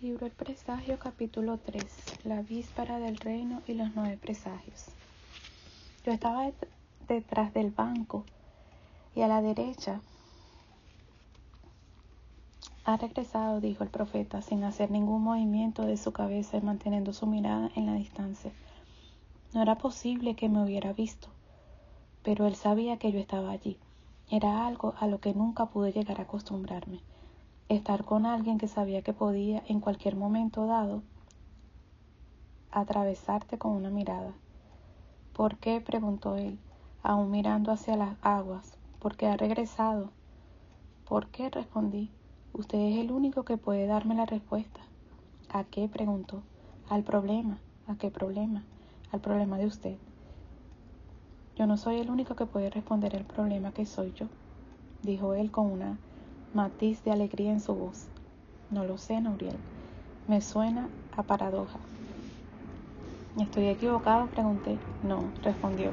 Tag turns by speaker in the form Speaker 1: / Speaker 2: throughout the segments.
Speaker 1: Libro El Presagio, capítulo 3. La víspera del reino y los 9 presagios. Yo estaba detrás del banco y a la derecha. Ha regresado, dijo el profeta, sin hacer ningún movimiento de su cabeza y manteniendo su mirada en la distancia. No era posible que me hubiera visto, pero él sabía que yo estaba allí. Era algo a lo que nunca pude llegar a acostumbrarme. Estar con alguien que sabía que podía, en cualquier momento dado, atravesarte con una mirada. ¿Por qué?, preguntó él, aún mirando hacia las aguas. ¿Por qué ha regresado? ¿Por qué?, respondí. Usted es el único que puede darme la respuesta. ¿A qué?, preguntó. Al problema. ¿A qué problema? Al problema de usted. Yo no soy el único que puede responder el problema que soy yo, dijo él con una matiz de alegría en su voz. No lo sé, Nouriel. Me suena a paradoja. ¿Estoy equivocado?, pregunté. No, respondió.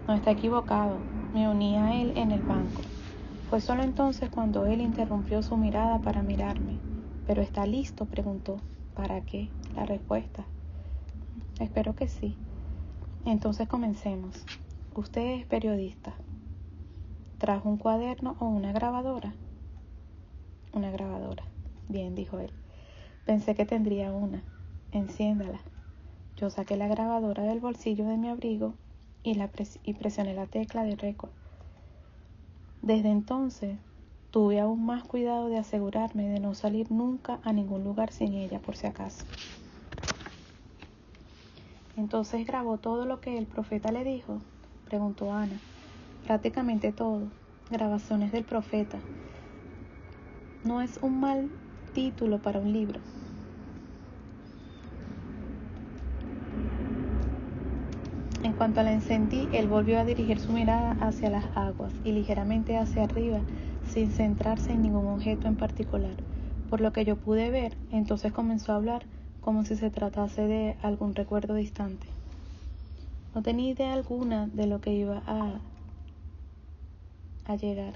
Speaker 1: No está equivocado. Me uní a él en el banco. Fue solo entonces cuando él interrumpió su mirada para mirarme. ¿Pero está listo?, preguntó. ¿Para qué? La respuesta. Espero que sí. Entonces comencemos. Usted es periodista. ¿Trajo un cuaderno o una grabadora? Una grabadora. Bien, dijo él. Pensé que tendría una. Enciéndala. Yo saqué la grabadora del bolsillo de mi abrigo y presioné la tecla de récord. Desde entonces, tuve aún más cuidado de asegurarme de no salir nunca a ningún lugar sin ella, por si acaso. Entonces grabó todo lo que el profeta le dijo, preguntó Ana. Prácticamente todo. Grabaciones del profeta. No es un mal título para un libro. En cuanto la encendí, él volvió a dirigir su mirada hacia las aguas y ligeramente hacia arriba, sin centrarse en ningún objeto en particular. Por lo que yo pude ver, entonces comenzó a hablar como si se tratase de algún recuerdo distante. No tenía idea alguna de lo que iba a llegar.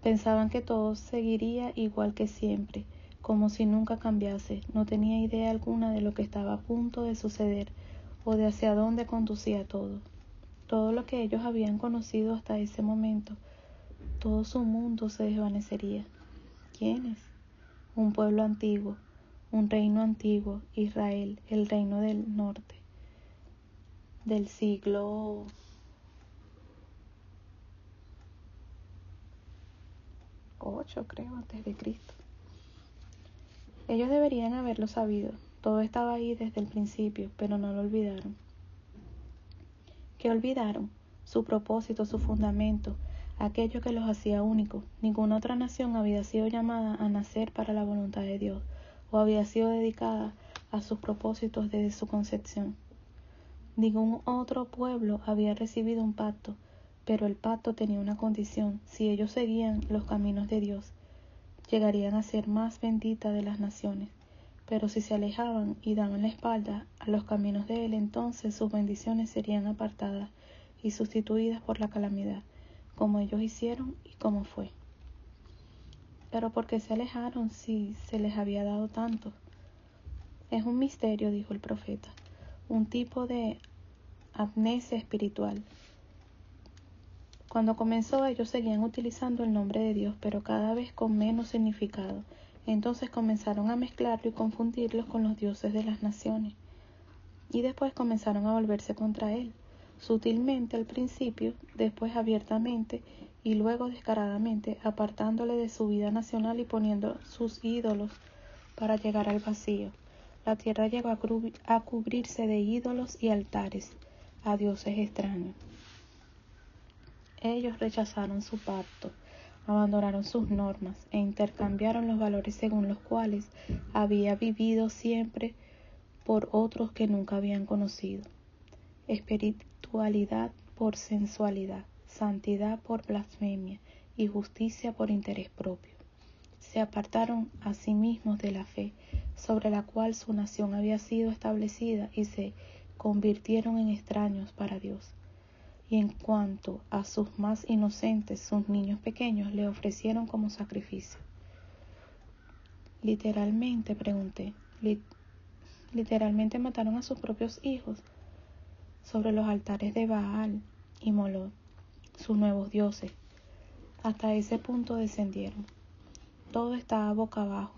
Speaker 1: Pensaban que todo seguiría igual que siempre, como si nunca cambiase. No tenía idea alguna de lo que estaba a punto de suceder o de hacia dónde conducía todo. Todo lo que ellos habían conocido hasta ese momento, todo su mundo se desvanecería. ¿Quiénes? Un pueblo antiguo, un reino antiguo, Israel, el reino del norte, del siglo VIII, creo, antes de Cristo. Ellos deberían haberlo sabido. Todo estaba ahí desde el principio, pero no lo olvidaron. ¿Qué olvidaron? Su propósito, su fundamento, aquello que los hacía únicos. Ninguna otra nación había sido llamada a nacer para la voluntad de Dios, o había sido dedicada a sus propósitos desde su concepción. Ningún otro pueblo había recibido un pacto, pero el pacto tenía una condición: si ellos seguían los caminos de Dios, llegarían a ser más benditas de las naciones. Pero si se alejaban y daban la espalda a los caminos de él, entonces sus bendiciones serían apartadas y sustituidas por la calamidad, como ellos hicieron y como fue. Pero ¿por qué se alejaron si se les había dado tanto? Es un misterio, dijo el profeta, un tipo de amnesia espiritual. Cuando comenzó, ellos seguían utilizando el nombre de Dios, pero cada vez con menos significado. Entonces comenzaron a mezclarlo y confundirlos con los dioses de las naciones. Y después comenzaron a volverse contra él, sutilmente al principio, después abiertamente y luego descaradamente, apartándole de su vida nacional y poniendo sus ídolos para llegar al vacío. La tierra llegó a cubrirse de ídolos y altares, a dioses extraños. Ellos rechazaron su pacto, abandonaron sus normas e intercambiaron los valores según los cuales había vivido siempre por otros que nunca habían conocido. Espiritualidad por sensualidad, santidad por blasfemia y justicia por interés propio. Se apartaron a sí mismos de la fe sobre la cual su nación había sido establecida y se convirtieron en extraños para Dios. Y en cuanto a sus más inocentes, sus niños pequeños, le ofrecieron como sacrificio. Literalmente, pregunté. Literalmente mataron a sus propios hijos sobre los altares de Baal y Molot, sus nuevos dioses. Hasta ese punto descendieron. Todo estaba boca abajo.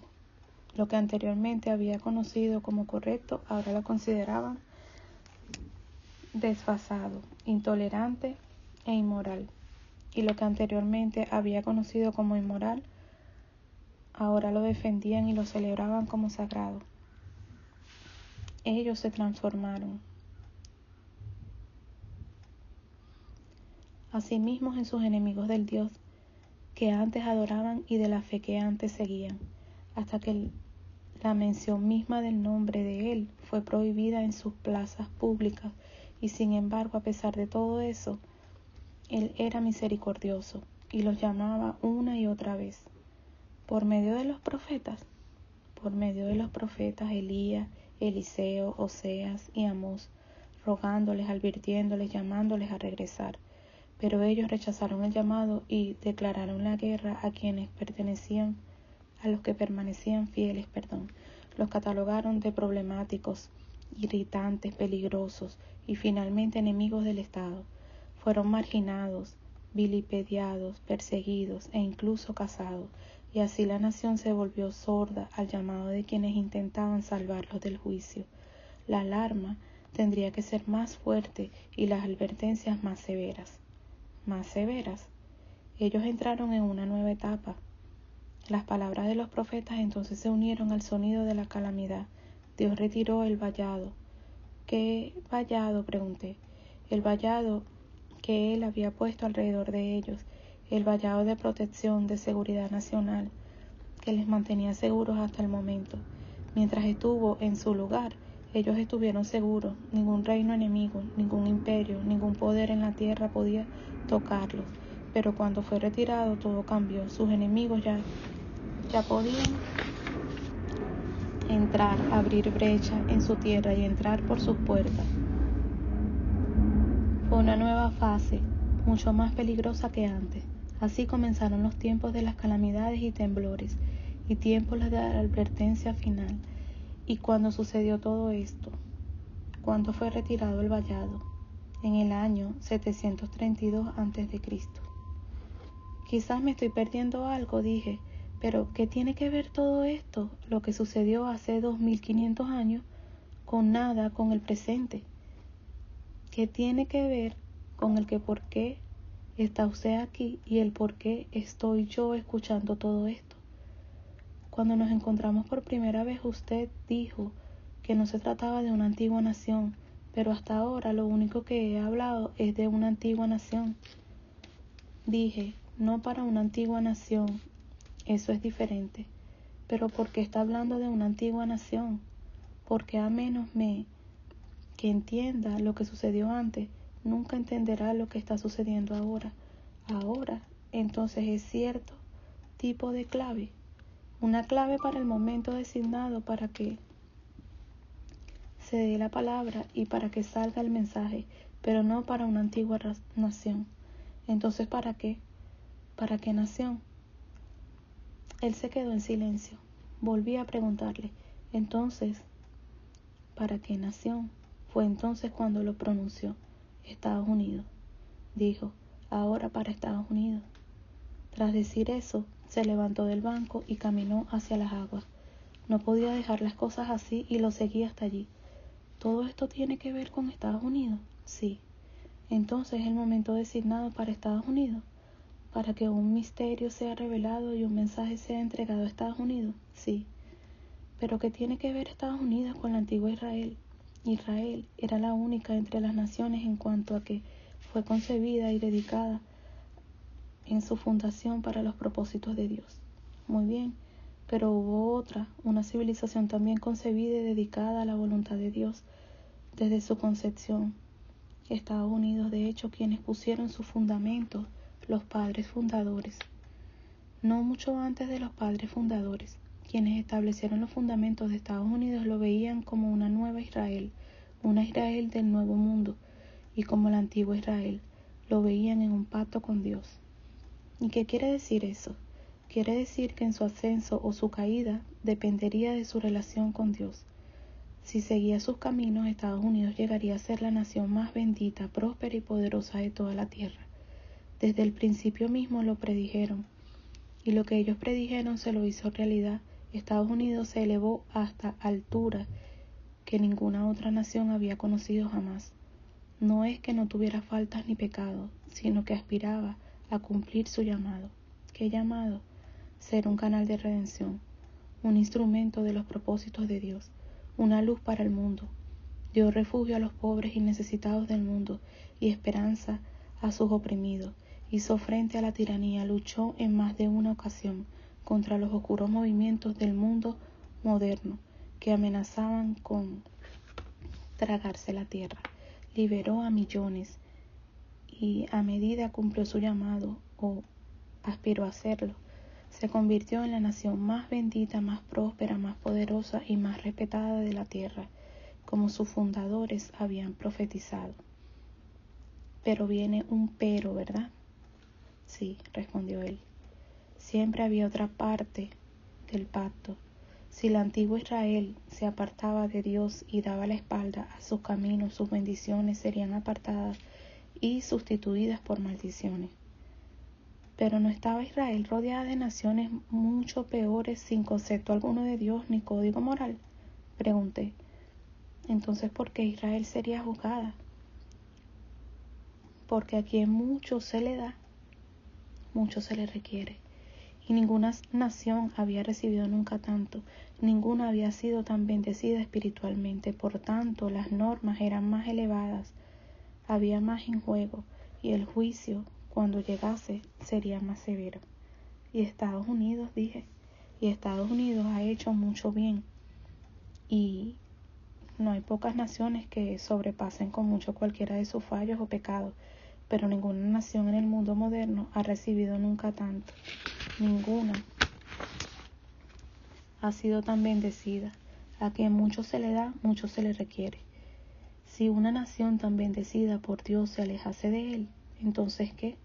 Speaker 1: Lo que anteriormente había conocido como correcto, ahora lo consideraban desfasado, intolerante e inmoral. Y lo que anteriormente había conocido como inmoral, ahora lo defendían y lo celebraban como sagrado. Ellos se transformaron asimismo en sus enemigos del Dios que antes adoraban y de la fe que antes seguían, hasta que la mención misma del nombre de Él fue prohibida en sus plazas públicas, y sin embargo, a pesar de todo eso, Él era misericordioso y los llamaba una y otra vez. Por medio de los profetas Elías, Eliseo, Oseas y Amós, rogándoles, advirtiéndoles, llamándoles a regresar. Pero ellos rechazaron el llamado y declararon la guerra a los que permanecían fieles. Los catalogaron de problemáticos, irritantes, peligrosos y finalmente enemigos del Estado. Fueron marginados, vilipendiados, perseguidos e incluso cazados, y así la nación se volvió sorda al llamado de quienes intentaban salvarlos del juicio. La alarma tendría que ser más fuerte y las advertencias más severas. Ellos entraron en una nueva etapa. Las palabras de los profetas entonces se unieron al sonido de la calamidad. Dios retiró el vallado. ¿Qué vallado?, pregunté. El vallado que Él había puesto alrededor de ellos, el vallado de protección, de seguridad nacional, que les mantenía seguros hasta el momento. Mientras estuvo en su lugar, ellos estuvieron seguros. Ningún reino enemigo, ningún imperio, ningún poder en la tierra podía tocarlos. Pero cuando fue retirado, todo cambió. Sus enemigos ya podían entrar, abrir brecha en su tierra y entrar por sus puertas. Fue una nueva fase, mucho más peligrosa que antes. Así comenzaron los tiempos de las calamidades y temblores, y tiempos de la advertencia final. Y cuando sucedió todo esto, cuando fue retirado el vallado, en el año 732 a.C. Quizás me estoy perdiendo algo, dije, pero ¿qué tiene que ver todo esto, lo que sucedió hace 2500 años, con nada, con el presente? ¿Qué tiene que ver con el que por qué está usted aquí y el por qué estoy yo escuchando todo esto? Cuando nos encontramos por primera vez, usted dijo que no se trataba de una antigua nación, pero hasta ahora lo único que he hablado es de una antigua nación. Dije, no para una antigua nación, eso es diferente. Pero ¿por qué está hablando de una antigua nación? Porque a menos que entienda lo que sucedió antes, nunca entenderá lo que está sucediendo ahora. Ahora, entonces es cierto tipo de clave. Una clave para el momento designado para que se dé la palabra y para que salga el mensaje, pero no para una antigua nación. Entonces, ¿para qué? ¿Para qué nación? Él se quedó en silencio. Volví a preguntarle, entonces, ¿para qué nación? Fue entonces cuando lo pronunció. Estados Unidos. Dijo, ahora para Estados Unidos. Tras decir eso, se levantó del banco y caminó hacia las aguas. No podía dejar las cosas así y lo seguí hasta allí. ¿Todo esto tiene que ver con Estados Unidos? Sí. Entonces es el momento designado para Estados Unidos, para que un misterio sea revelado y un mensaje sea entregado a Estados Unidos. Sí. Pero ¿qué tiene que ver Estados Unidos con la antigua Israel? Israel era la única entre las naciones en cuanto a que fue concebida y dedicada en su fundación para los propósitos de Dios. Muy bien, pero hubo otra, una civilización también concebida y dedicada a la voluntad de Dios desde su concepción. Estados Unidos, de hecho, quienes pusieron sus fundamentos, los padres fundadores. No mucho antes de los padres fundadores, quienes establecieron los fundamentos de Estados Unidos lo veían como una nueva Israel, una Israel del nuevo mundo, y como la antigua Israel, lo veían en un pacto con Dios. ¿Y qué quiere decir eso? Quiere decir que en su ascenso o su caída dependería de su relación con Dios. Si seguía sus caminos, Estados Unidos llegaría a ser la nación más bendita, próspera y poderosa de toda la tierra. Desde el principio mismo lo predijeron, y lo que ellos predijeron se lo hizo realidad. Estados Unidos se elevó hasta alturas que ninguna otra nación había conocido jamás. No es que no tuviera faltas ni pecados, sino que aspiraba a cumplir su llamado. ¿Qué llamado? Ser un canal de redención, un instrumento de los propósitos de Dios, una luz para el mundo. Dio refugio a los pobres y necesitados del mundo y esperanza a sus oprimidos. Hizo frente a la tiranía, luchó en más de una ocasión contra los oscuros movimientos del mundo moderno que amenazaban con tragarse la tierra. Liberó a millones y a medida cumplió su llamado o aspiró a hacerlo. Se convirtió en la nación más bendita, más próspera, más poderosa y más respetada de la tierra, como sus fundadores habían profetizado. Pero viene un pero, ¿verdad? Sí, respondió él. Siempre había otra parte del pacto. Si el antiguo Israel se apartaba de Dios y daba la espalda a sus caminos, sus bendiciones serían apartadas y sustituidas por maldiciones. Pero no estaba Israel rodeada de naciones mucho peores, sin concepto alguno de Dios ni código moral, pregunté. Entonces, ¿por qué Israel sería juzgada? Porque a quien mucho se le da, mucho se le requiere. Y ninguna nación había recibido nunca tanto, ninguna había sido tan bendecida espiritualmente. Por tanto, las normas eran más elevadas, había más en juego, y el juicio, cuando llegase, sería más severo. Y Estados Unidos, dije, y Estados Unidos ha hecho mucho bien, y no hay pocas naciones que sobrepasen con mucho cualquiera de sus fallos o pecados, pero ninguna nación en el mundo moderno ha recibido nunca tanto. Ninguna ha sido tan bendecida. A quien mucho se le da, mucho se le requiere. Si una nación tan bendecida por Dios se alejase de él, entonces ¿qué?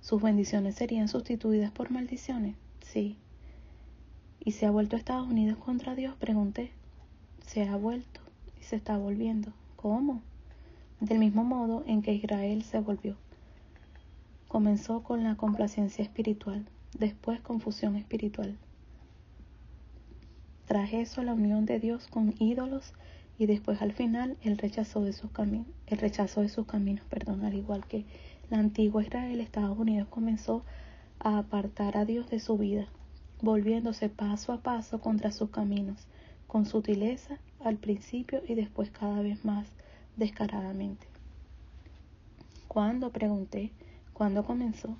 Speaker 1: ¿Sus bendiciones serían sustituidas por maldiciones? Sí. ¿Y se ha vuelto Estados Unidos contra Dios? Pregunté. Se ha vuelto y se está volviendo. ¿Cómo? Del mismo modo en que Israel se volvió. Comenzó con la complacencia espiritual, después confusión espiritual. Tras eso la unión de Dios con ídolos y después al final el rechazo de sus caminos, al igual que la antigua Israel, Estados Unidos comenzó a apartar a Dios de su vida, volviéndose paso a paso contra sus caminos, con sutileza al principio y después cada vez más descaradamente. ¿Cuándo? Pregunté. ¿Cuándo comenzó?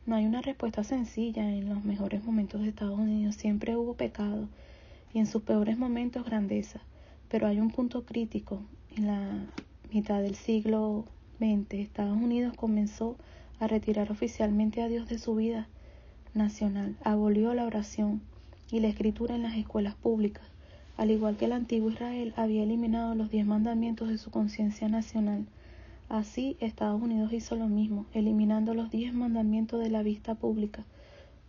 Speaker 1: No hay una respuesta sencilla. En los mejores momentos de Estados Unidos siempre hubo pecado y en sus peores momentos grandeza, pero hay un punto crítico. En la mitad del siglo XX, Estados Unidos comenzó a retirar oficialmente a Dios de su vida nacional, abolió la oración y la escritura en las escuelas públicas, al igual que el antiguo Israel había eliminado los 10 mandamientos de su conciencia nacional. Así, Estados Unidos hizo lo mismo, eliminando los 10 mandamientos de la vista pública,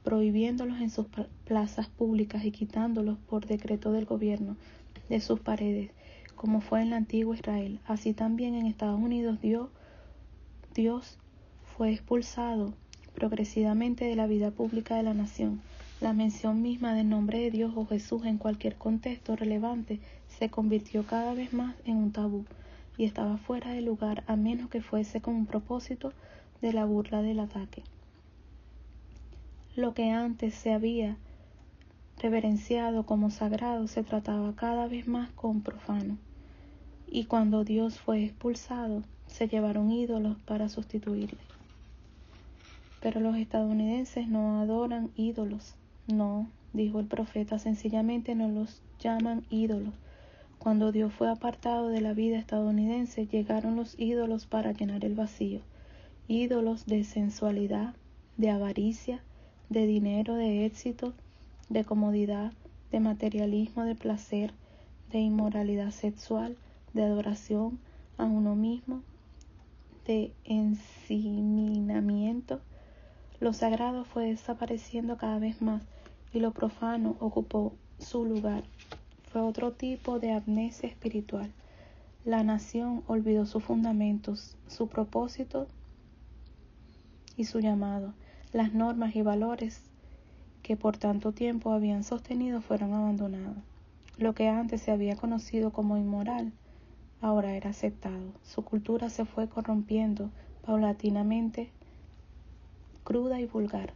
Speaker 1: prohibiéndolos en sus plazas públicas y quitándolos por decreto del gobierno de sus paredes, como fue en el antiguo Israel. Así también en Estados Unidos Dios fue expulsado progresivamente de la vida pública de la nación. La mención misma del nombre de Dios o Jesús en cualquier contexto relevante se convirtió cada vez más en un tabú y estaba fuera de lugar a menos que fuese con un propósito de la burla del ataque. Lo que antes se había reverenciado como sagrado se trataba cada vez más como profano, y cuando Dios fue expulsado, se llevaron ídolos para sustituirle. Pero los estadounidenses no adoran ídolos. No, dijo el profeta, sencillamente no los llaman ídolos. Cuando Dios fue apartado de la vida estadounidense, llegaron los ídolos para llenar el vacío. Ídolos de sensualidad, de avaricia, de dinero, de éxito, de comodidad, de materialismo, de placer, de inmoralidad sexual, de adoración a uno mismo, de ensimismamiento. Lo sagrado fue desapareciendo cada vez más y lo profano ocupó su lugar. Fue otro tipo de amnesia espiritual. La nación olvidó sus fundamentos, su propósito y su llamado. Las normas y valores que por tanto tiempo habían sostenido fueron abandonados. Lo que antes se había conocido como inmoral, ahora era aceptado. Su cultura se fue corrompiendo paulatinamente, cruda y vulgar.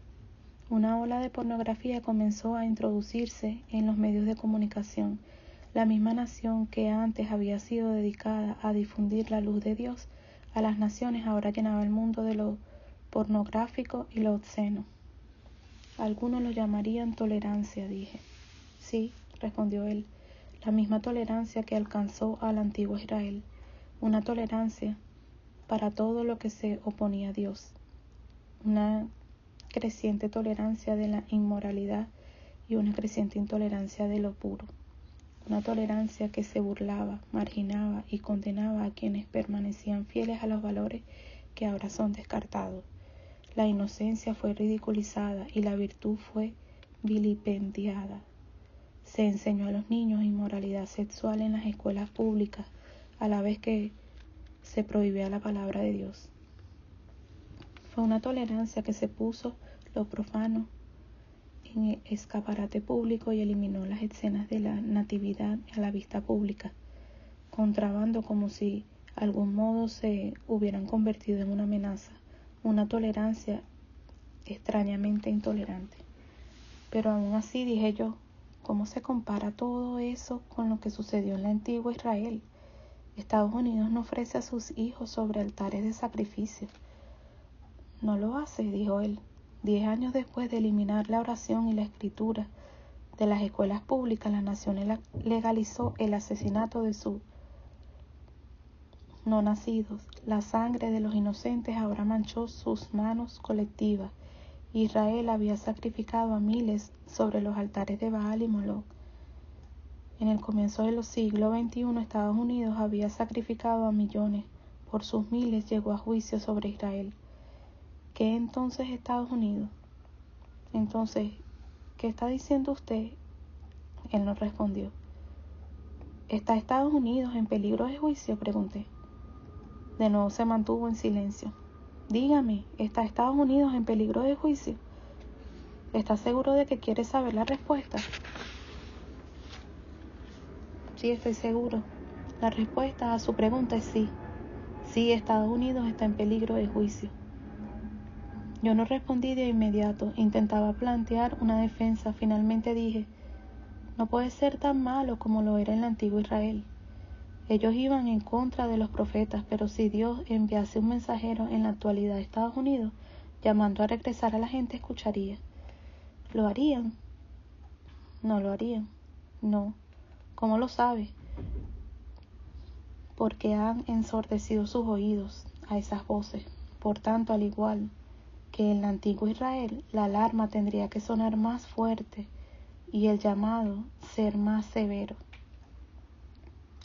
Speaker 1: Una ola de pornografía comenzó a introducirse en los medios de comunicación. La misma nación que antes había sido dedicada a difundir la luz de Dios a las naciones ahora llenaba el mundo de lo pornográfico y lo obsceno. Algunos lo llamarían tolerancia, dije. Sí, respondió él, la misma tolerancia que alcanzó al antiguo Israel, una tolerancia para todo lo que se oponía a Dios, una creciente tolerancia de la inmoralidad y una creciente intolerancia de lo puro, una tolerancia que se burlaba, marginaba y condenaba a quienes permanecían fieles a los valores que ahora son descartados. La inocencia fue ridiculizada y la virtud fue vilipendiada. Se enseñó a los niños inmoralidad sexual en las escuelas públicas, a la vez que se prohibía la palabra de Dios. Fue una tolerancia que se puso lo profano en el escaparate público y eliminó las escenas de la natividad a la vista pública, contrabando como si de algún modo se hubieran convertido en una amenaza, una tolerancia extrañamente intolerante. Pero aún así, dije yo, ¿cómo se compara todo eso con lo que sucedió en la antigua Israel? Estados Unidos no ofrece a sus hijos sobre altares de sacrificio. No lo hace, dijo él. 10 años después de eliminar la oración y la escritura de las escuelas públicas, la nación legalizó el asesinato de sus no nacidos. La sangre de los inocentes ahora manchó sus manos colectivas. Israel había sacrificado a miles sobre los altares de Baal y Moloch. En el comienzo de los siglos XXI, Estados Unidos había sacrificado a millones. Por sus miles llegó a juicio sobre Israel. ¿Qué entonces Estados Unidos? Entonces, ¿qué está diciendo usted? Él no respondió. ¿Está Estados Unidos en peligro de juicio?, pregunté. De nuevo se mantuvo en silencio. Dígame, ¿está Estados Unidos en peligro de juicio? ¿Está seguro de que quiere saber la respuesta? Sí, estoy seguro. La respuesta a su pregunta es sí. Sí, Estados Unidos está en peligro de juicio. Yo no respondí de inmediato. Intentaba plantear una defensa. Finalmente dije, no puede ser tan malo como lo era en el antiguo Israel. Ellos iban en contra de los profetas, pero si Dios enviase un mensajero en la actualidad a Estados Unidos, llamando a regresar a la gente, escucharía. ¿Lo harían? No lo harían. No. ¿Cómo lo sabe? Porque han ensordecido sus oídos a esas voces. Por tanto, al igual que en el antiguo Israel, la alarma tendría que sonar más fuerte y el llamado ser más severo.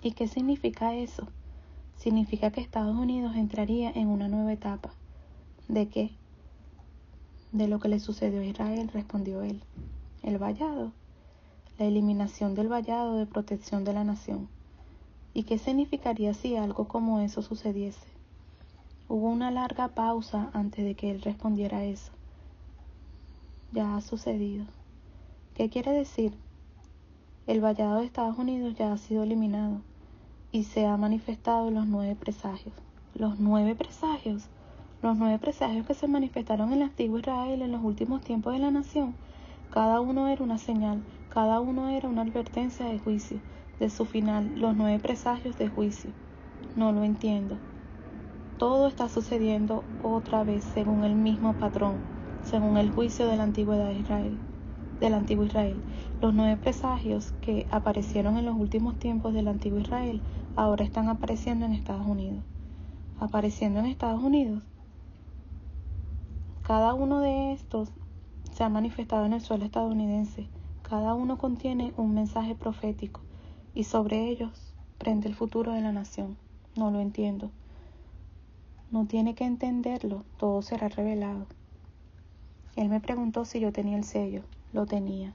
Speaker 1: ¿Y qué significa eso? Significa que Estados Unidos entraría en una nueva etapa. ¿De qué? De lo que le sucedió a Israel, respondió él. El vallado. La eliminación del vallado de protección de la nación. ¿Y qué significaría si algo como eso sucediese? Hubo una larga pausa antes de que él respondiera eso. Ya ha sucedido. ¿Qué quiere decir? El vallado de Estados Unidos ya ha sido eliminado y se ha manifestado los 9 presagios. ¿Los 9 presagios? Los 9 presagios que se manifestaron en el antiguo Israel en los últimos tiempos de la nación. Cada uno era una señal, cada uno era una advertencia de juicio, de su final, los 9 presagios de juicio. No lo entiendo. Todo está sucediendo otra vez según el mismo patrón, según el juicio de la antigüedad de Israel, del antiguo Israel. Los 9 presagios que aparecieron en los últimos tiempos del antiguo Israel ahora están apareciendo en Estados Unidos. Apareciendo en Estados Unidos. Cada uno de estos se ha manifestado en el suelo estadounidense. Cada uno contiene un mensaje profético y sobre ellos prende el futuro de la nación. No lo entiendo. No tiene que entenderlo, todo será revelado. Él me preguntó si yo tenía el sello. Lo tenía.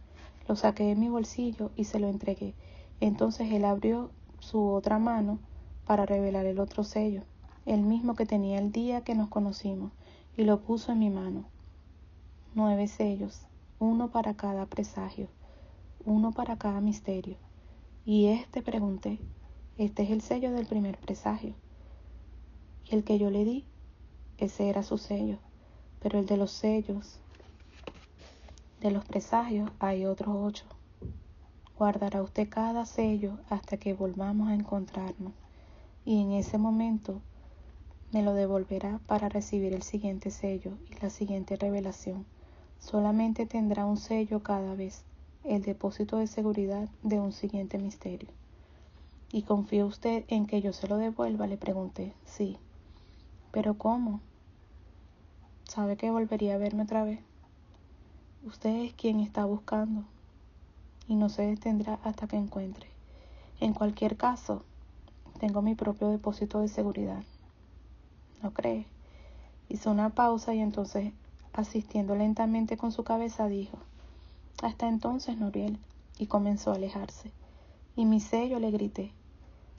Speaker 1: Lo saqué de mi bolsillo y se lo entregué. Entonces él abrió su otra mano para revelar el otro sello, el mismo que tenía el día que nos conocimos, y lo puso en mi mano. 9 sellos, uno para cada presagio, uno para cada misterio. Y pregunté, este es el sello del primer presagio. Y el que yo le di, ese era su sello. Pero el de los sellos, de los presagios, hay otros 8. Guardará usted cada sello hasta que volvamos a encontrarnos. Y en ese momento me lo devolverá para recibir el siguiente sello y la siguiente revelación. Solamente tendrá un sello cada vez, el depósito de seguridad de un siguiente misterio. ¿Y confía usted en que yo se lo devuelva?, le pregunté. Sí. ¿Pero cómo? ¿Sabe que volvería a verme otra vez? Usted es quien está buscando y no se detendrá hasta que encuentre. En cualquier caso, tengo mi propio depósito de seguridad. ¿No cree? Hizo una pausa y entonces, asistiendo lentamente con su cabeza, dijo: hasta entonces, Noriel, y comenzó a alejarse. Y mi sello, le grité.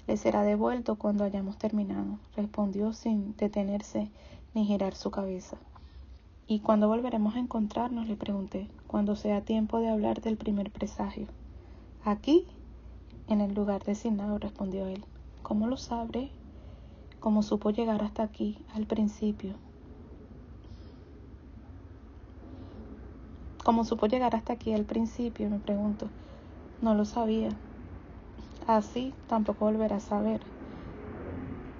Speaker 1: Le será devuelto cuando hayamos terminado, respondió sin detenerse ni girar su cabeza. ¿Y cuándo volveremos a encontrarnos?, le pregunté. Cuando sea tiempo de hablar del primer presagio. ¿Aquí? En el lugar designado, respondió él. ¿Cómo lo sabré? ¿Cómo supo llegar hasta aquí al principio? ¿Cómo supo llegar hasta aquí al principio?, me pregunto. No lo sabía. Así tampoco volverá a saber.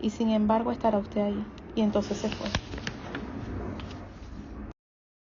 Speaker 1: Y sin embargo estará usted ahí. Y entonces se fue.